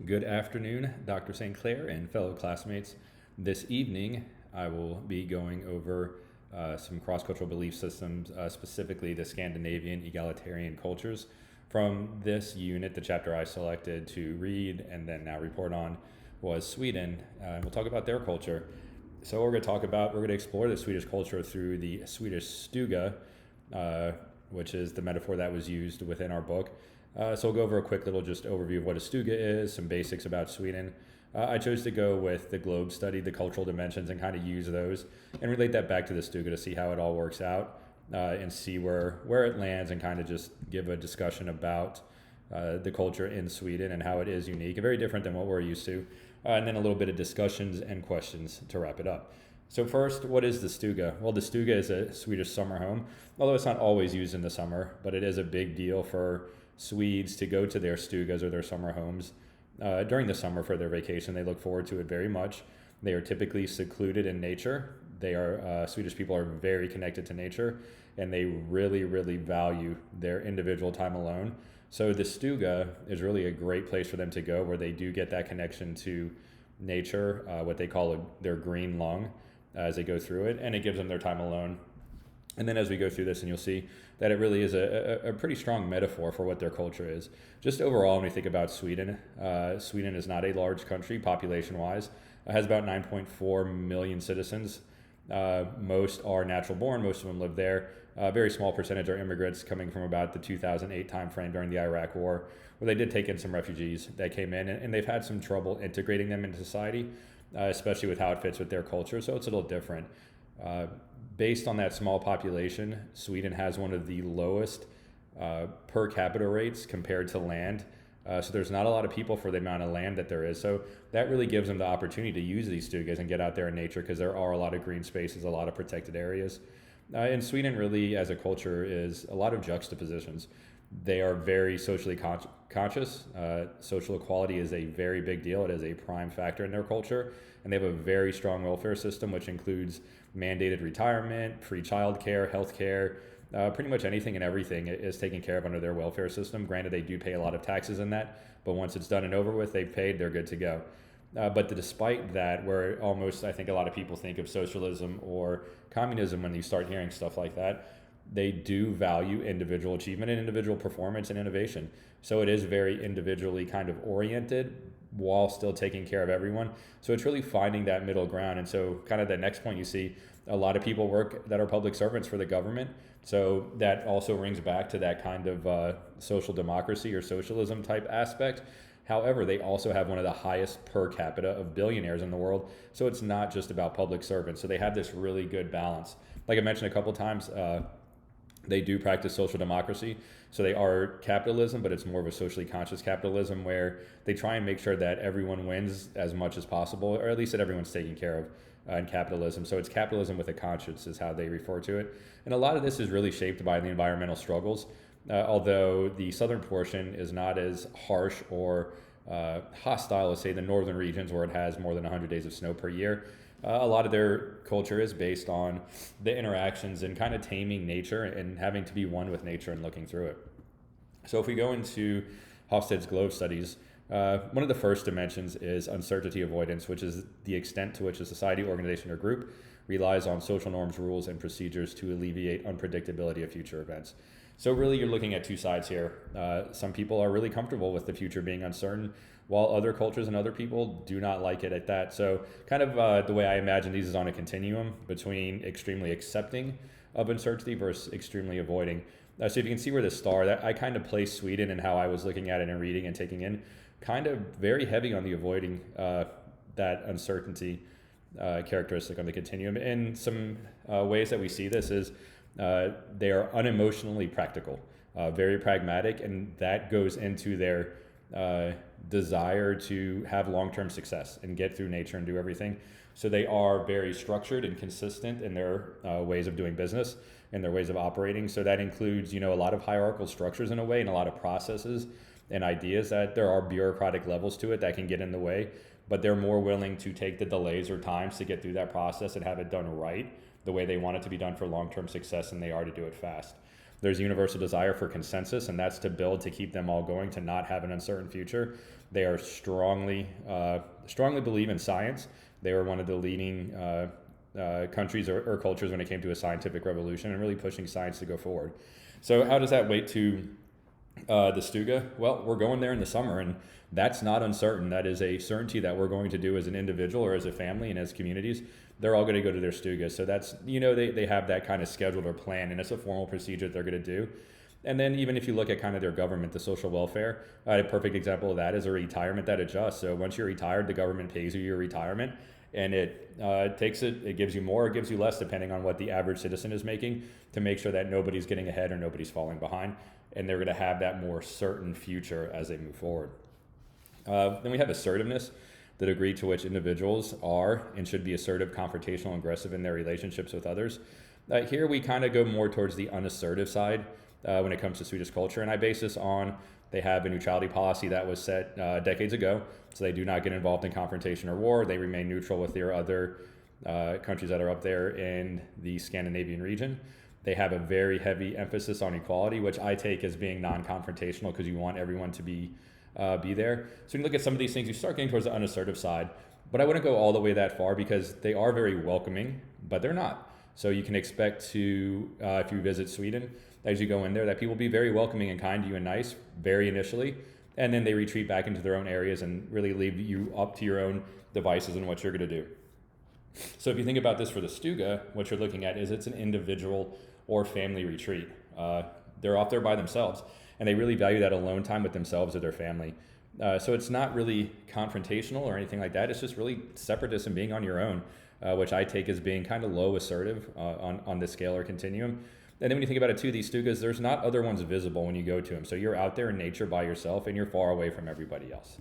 Good afternoon, Dr. St. Clair and fellow classmates. This evening, I will be going over some cross-cultural belief systems, specifically the Scandinavian egalitarian cultures. From this unit, the chapter I selected to read and then now report on was Sweden, and we'll talk about their culture. So we're going to explore the Swedish culture through the Swedish Stuga, which is the metaphor that was used within our book. So we'll go over a quick little just overview of what a Stuga is, some basics about Sweden. I chose to go with the globe study, the cultural dimensions, and kind of use those and relate that back to the Stuga to see how it all works out and see where it lands and kind of just give a discussion about the culture in Sweden and how it is unique and very different than what we're used to. And then a little bit of discussions and questions to wrap it up. So first, what is the Stuga? Well, the Stuga is a Swedish summer home, although it's not always used in the summer, but it is a big deal for Swedes to go to their stugas or their summer homes during the summer for their vacation. They look forward to it very much. They are typically secluded in nature. Swedish people are very connected to nature, and they really, really value their individual time alone. So the Stuga is really a great place for them to go where they do get that connection to nature, what they call their green lung as they go through it, and it gives them their time alone. And then as we go through this, and you'll see that it really is a pretty strong metaphor for what their culture is. Just overall, when we think about Sweden, Sweden is not a large country population-wise. It has about 9.4 million citizens. Most are natural born. Most of them live there. A very small percentage are immigrants coming from about the 2008 timeframe during the Iraq War, where they did take in some refugees that came in, and they've had some trouble integrating them into society, especially with how it fits with their culture. So it's a little different. Based on that small population, Sweden has one of the lowest per capita rates compared to land. So there's not a lot of people for the amount of land that there is. So that really gives them the opportunity to use these stugas and get out there in nature because there are a lot of green spaces, a lot of protected areas. And Sweden really, as a culture, is a lot of juxtapositions. They are very socially conscious. Social equality is a very big deal. It is a prime factor in their culture. And they have a very strong welfare system, which includes mandated retirement, free childcare, health care, pretty much anything and everything is taken care of under their welfare system. Granted, they do pay a lot of taxes in that, but once it's done and over with, they've paid, they're good to go. But despite that, where almost I think a lot of people think of socialism or communism when you start hearing stuff like that, they do value individual achievement and individual performance and innovation. So it is very individually kind of oriented while still taking care of everyone. So it's really finding that middle ground. And so kind of the next point you see, a lot of people work that are public servants for the government. So that also rings back to that kind of social democracy or socialism type aspect. However, they also have one of the highest per capita of billionaires in the world. So it's not just about public servants. So they have this really good balance. Like I mentioned a couple times, they do practice social democracy. So they are capitalism, but it's more of a socially conscious capitalism where they try and make sure that everyone wins as much as possible, or at least that everyone's taken care of in capitalism. So it's capitalism with a conscience is how they refer to it. And a lot of this is really shaped by the environmental struggles. Although the southern portion is not as harsh or hostile as, say, the northern regions where it has more than 100 days of snow per year. A lot of their culture is based on the interactions and kind of taming nature and having to be one with nature and looking through it. So if we go into Hofstede's globe studies, one of the first dimensions is uncertainty avoidance, which is the extent to which a society, organization, or group relies on social norms, rules, and procedures to alleviate unpredictability of future events. So really you're looking at two sides here. Some people are really comfortable with the future being uncertain, while other cultures and other people do not like it at that. So kind of the way I imagine these is on a continuum between extremely accepting of uncertainty versus extremely avoiding. So if you can see where the star, that I kind of place Sweden and how I was looking at it and reading and taking in, kind of very heavy on the avoiding that uncertainty characteristic on the continuum. And some ways that we see this is they are unemotionally practical, very pragmatic, and that goes into their desire to have long-term success and get through nature and do everything. So they are very structured and consistent in their ways of doing business and their ways of operating. So that includes, a lot of hierarchical structures in a way and a lot of processes and ideas that there are bureaucratic levels to it that can get in the way, but they're more willing to take the delays or times to get through that process and have it done right the way they want it to be done for long-term success than they are to do it fast. There's a universal desire for consensus, and that's to build to keep them all going, to not have an uncertain future. They are strongly believe in science. They were one of the leading countries or cultures when it came to a scientific revolution and really pushing science to go forward. So how does that weight to the Stuga? Well, we're going there in the summer, and that's not uncertain. That is a certainty that we're going to do as an individual or as a family and as communities. They're all going to go to their Stuga. So that's, they have that kind of scheduled or plan, and it's a formal procedure that they're going to do. And then even if you look at kind of their government, the social welfare, a perfect example of that is a retirement that adjusts. So once you're retired, the government pays you your retirement, and it gives you more, it gives you less, depending on what the average citizen is making, to make sure that nobody's getting ahead or nobody's falling behind. And they're going to have that more certain future as they move forward. Then we have assertiveness, the degree to which individuals are and should be assertive, confrontational, and aggressive in their relationships with others. Here we kind of go more towards the unassertive side when it comes to Swedish culture, and I base this on they have a neutrality policy that was set decades ago, so they do not get involved in confrontation or war. They remain neutral with their other countries that are up there in the Scandinavian region. They have a very heavy emphasis on equality, which I take as being non-confrontational because you want everyone to be there. So when you look at some of these things, you start getting towards the unassertive side, but I wouldn't go all the way that far because they are very welcoming, but they're not. So you can expect to, if you visit Sweden, as you go in there, that people will be very welcoming and kind to you and nice, very initially, and then they retreat back into their own areas and really leave you up to your own devices and what you're going to do. So if you think about this for the Stuga, what you're looking at is it's an individual or family retreat. They're off there by themselves, and they really value that alone time with themselves or their family. So it's not really confrontational or anything like that. It's just really separatist and being on your own, which I take as being kind of low assertive on the scale or continuum. And then when you think about it too, these Stugas, there's not other ones visible when you go to them. So you're out there in nature by yourself and you're far away from everybody else.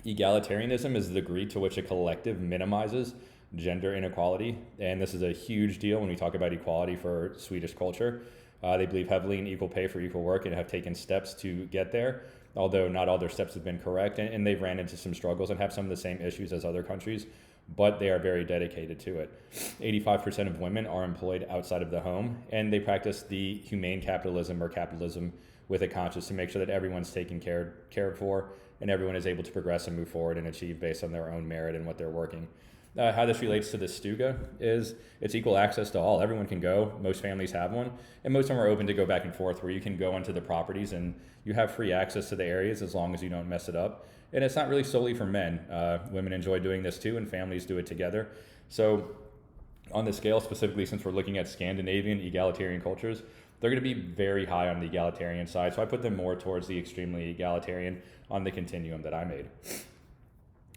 Egalitarianism is the degree to which a collective minimizes gender inequality. And this is a huge deal when we talk about equality for Swedish culture. They believe heavily in equal pay for equal work and have taken steps to get there, although not all their steps have been correct. And they've ran into some struggles and have some of the same issues as other countries, but they are very dedicated to it. 85% of women are employed outside of the home, and they practice the humane capitalism or capitalism with a conscience to make sure that everyone's taken cared for and everyone is able to progress and move forward and achieve based on their own merit and what they're working. How this relates to the Stuga is it's equal access to all. Everyone can go. Most families have one, and most of them are open to go back and forth where you can go into the properties and you have free access to the areas as long as you don't mess it up. And it's not really solely for men. Women enjoy doing this too, and families do it together. So on the scale, specifically since we're looking at Scandinavian egalitarian cultures, they're going to be very high on the egalitarian side. So I put them more towards the extremely egalitarian on the continuum that I made.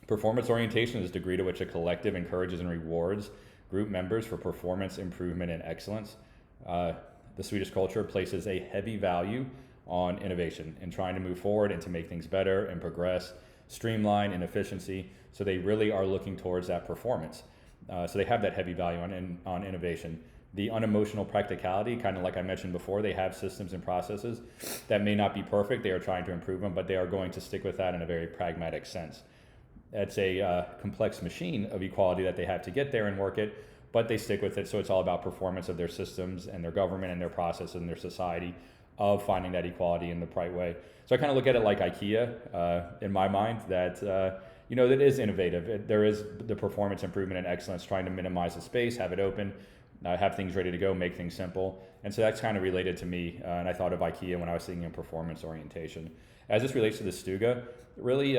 Performance orientation is the degree to which a collective encourages and rewards group members for performance, improvement, and excellence. The Swedish culture places a heavy value on innovation and trying to move forward and to make things better and progress, streamline, and efficiency. So they really are looking towards that performance. So they have that heavy value on innovation. The unemotional practicality, kind of like I mentioned before, they have systems and processes that may not be perfect. They are trying to improve them, but they are going to stick with that in a very pragmatic sense. It's a complex machine of equality that they have to get there and work it, but they stick with it. So it's all about performance of their systems and their government and their process and their society of finding that equality in the right way. So I kind of look at it like IKEA in my mind, that that is innovative. There is the performance improvement and excellence, trying to minimize the space, have it open, have things ready to go, make things simple. And so that's kind of related to me. And I thought of IKEA when I was thinking of performance orientation. As this relates to the Stuga, really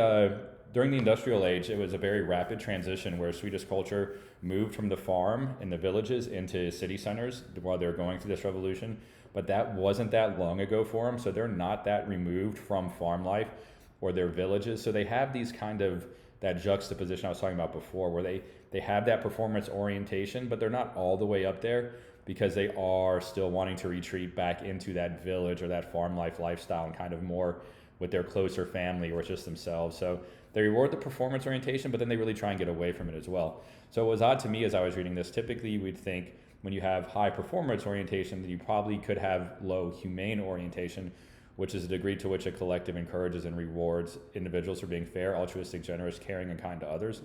during the industrial age, it was a very rapid transition where Swedish culture moved from the farm and the villages into city centers while they were going through this revolution. But that wasn't that long ago for them, so they're not that removed from farm life or their villages. So they have these kind of, that juxtaposition I was talking about before, where they have that performance orientation, but they're not all the way up there because they are still wanting to retreat back into that village or that farm lifestyle and kind of more with their closer family or just themselves. So they reward the performance orientation, but then they really try and get away from it as well. So it was odd to me as I was reading this. Typically, you would think when you have high performance orientation that you probably could have low humane orientation, which is the degree to which a collective encourages and rewards individuals for being fair, altruistic, generous, caring, and kind to others.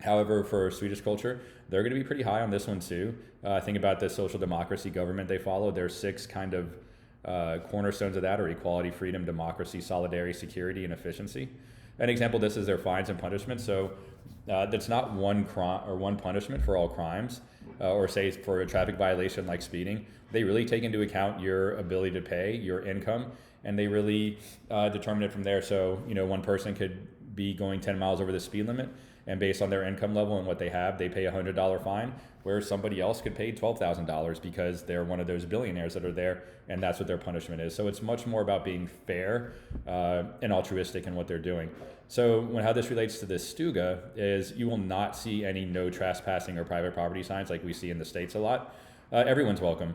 However, for Swedish culture, they're going to be pretty high on this one too. Think about the social democracy government they follow. There's six kind of cornerstones of that are equality, freedom, democracy, solidarity, security, and efficiency. An example of this is their fines and punishments. So that's not one crime or one punishment for all crimes, or say for a traffic violation like speeding. They really take into account your ability to pay, your income, and they really determine it from there. So one person could be going 10 miles over the speed limit, and based on their income level and what they have, they pay a $100 fine, where somebody else could pay $12,000 because they're one of those billionaires that are there, and that's what their punishment is. So it's much more about being fair and altruistic in what they're doing. So how this relates to this Stuga is you will not see any no trespassing or private property signs like we see in the States a lot. Everyone's welcome.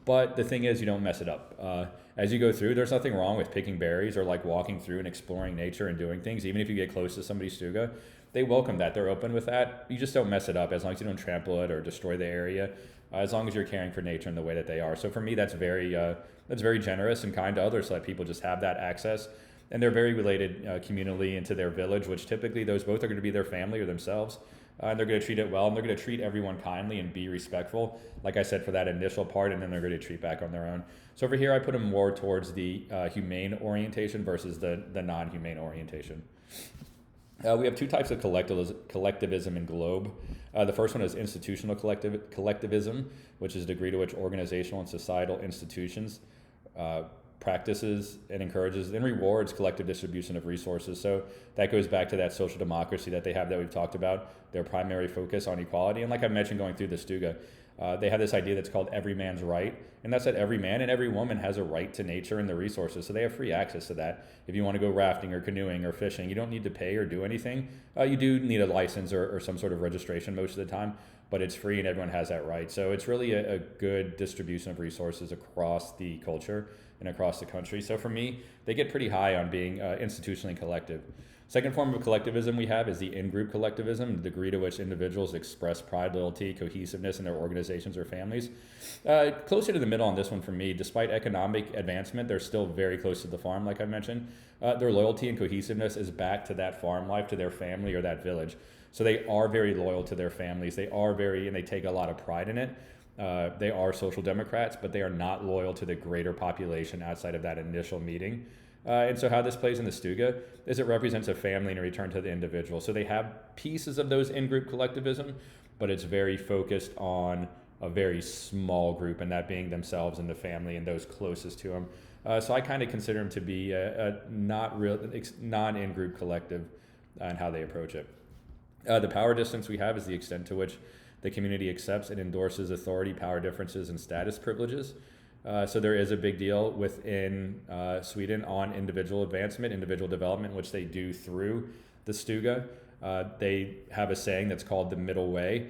But the thing is, you don't mess it up. As you go through, there's nothing wrong with picking berries or like walking through and exploring nature and doing things. Even if you get close to somebody's Stuga, they welcome that. They're open with that. You just don't mess it up as long as you don't trample it or destroy the area. As long as you're caring for nature in the way that they are. So for me, that's very generous and kind to others, so that people just have that access. And they're very related communally into their village, which typically those both are going to be their family or themselves. And they're going to treat it well, and they're going to treat everyone kindly and be respectful, like I said, for that initial part, and then they're going to treat back on their own. So over here, I put them more towards the humane orientation versus the non-humane orientation. We have two types of collectivism in Globe. The first one is institutional collectivism, which is the degree to which organizational and societal institutions practices and encourages and rewards collective distribution of resources. So that goes back to that social democracy that they have that we've talked about, their primary focus on equality. And like I mentioned going through the Stuga, they have this idea that's called every man's right. And that's that every man and every woman has a right to nature and the resources. So they have free access to that. If you want to go rafting or canoeing or fishing, you don't need to pay or do anything. You do need a license or some sort of registration most of the time, but it's free and everyone has that right. So it's really a good distribution of resources across the culture and across the country. So for me, they get pretty high on being institutionally collective. Second form of collectivism we have is the in-group collectivism, the degree to which individuals express pride, loyalty, cohesiveness in their organizations or families. Closer to the middle on this one for me. Despite economic advancement, they're still very close to the farm, like I mentioned. Their loyalty and cohesiveness is back to that farm life, to their family or that village. So they are very loyal to their families. And they take a lot of pride in it. They are social democrats, but they are not loyal to the greater population outside of that initial meeting. And so how this plays in the Stuga is it represents a family and a return to the individual. So they have pieces of those in-group collectivism, but it's very focused on a very small group, and that being themselves and the family and those closest to them. So I kind of consider them to be a non-in-group collective and how they approach it. The power distance we have is the extent to which the community accepts and endorses authority, power differences, and status privileges. So there is a big deal within Sweden on individual advancement, individual development, which they do through the Stuga. They have a saying that's called the middle way.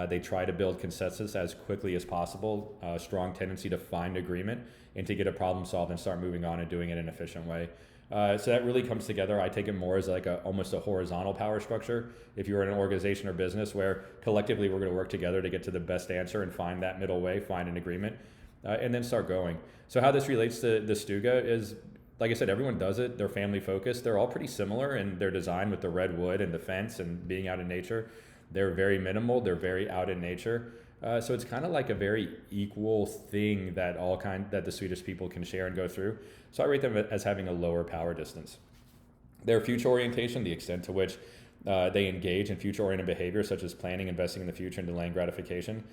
They try to build consensus as quickly as possible, a strong tendency to find agreement and to get a problem solved and start moving on and doing it in an efficient way. So that really comes together. I take it more as like almost a horizontal power structure. If you're in an organization or business where collectively we're going to work together to get to the best answer and find that middle way, find an agreement, and then start going. So how this relates to the Stuga is, like I said, everyone does it. They're family focused. They're all pretty similar in their design with the red wood and the fence and being out in nature. They're very minimal. They're very out in nature. So it's kind of like a very equal thing that the Swedish people can share and go through. So I rate them as having a lower power distance. Their future orientation, the extent to which they engage in future-oriented behavior, such as planning, investing in the future, and delaying gratification.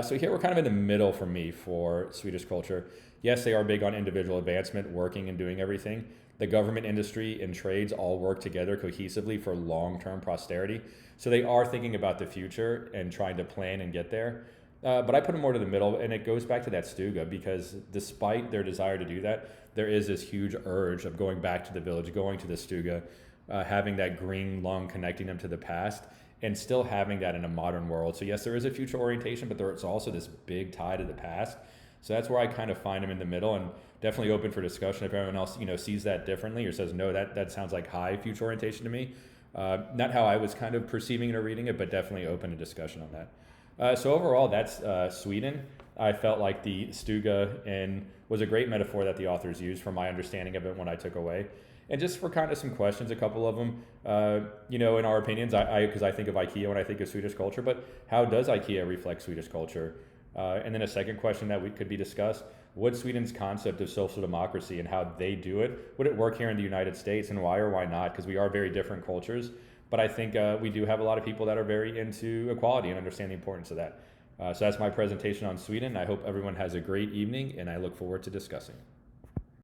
So here we're kind of in the middle for me for Swedish culture. Yes, they are big on individual advancement, working and doing everything. The government, industry, and trades all work together cohesively for long-term prosperity. So they are thinking about the future and trying to plan and get there. But I put them more to the middle, and it goes back to that Stuga, because despite their desire to do that, there is this huge urge of going back to the village, going to the Stuga, having that green lung connecting them to the past, and still having that in a modern world. So yes, there is a future orientation, but there's also this big tie to the past. So that's where I kind of find them in the middle, and definitely open for discussion if everyone else sees that differently or says, no, that sounds like high future orientation to me. Not how I was kind of perceiving it or reading it, but definitely open to discussion on that. So overall, that's Sweden. I felt like the Stuga was a great metaphor that the authors used from my understanding of it when I took away. and just for kind of some questions, a couple of them, in our opinions, because I think of IKEA when I think of Swedish culture, but how does IKEA reflect Swedish culture? And then a second question that we could be discussed: would Sweden's concept of social democracy and how they do it, would it work here in the United States, and why or why not? Because we are very different cultures, but I think we do have a lot of people that are very into equality and understand the importance of that. So that's my presentation on Sweden. I hope everyone has a great evening, and I look forward to discussing.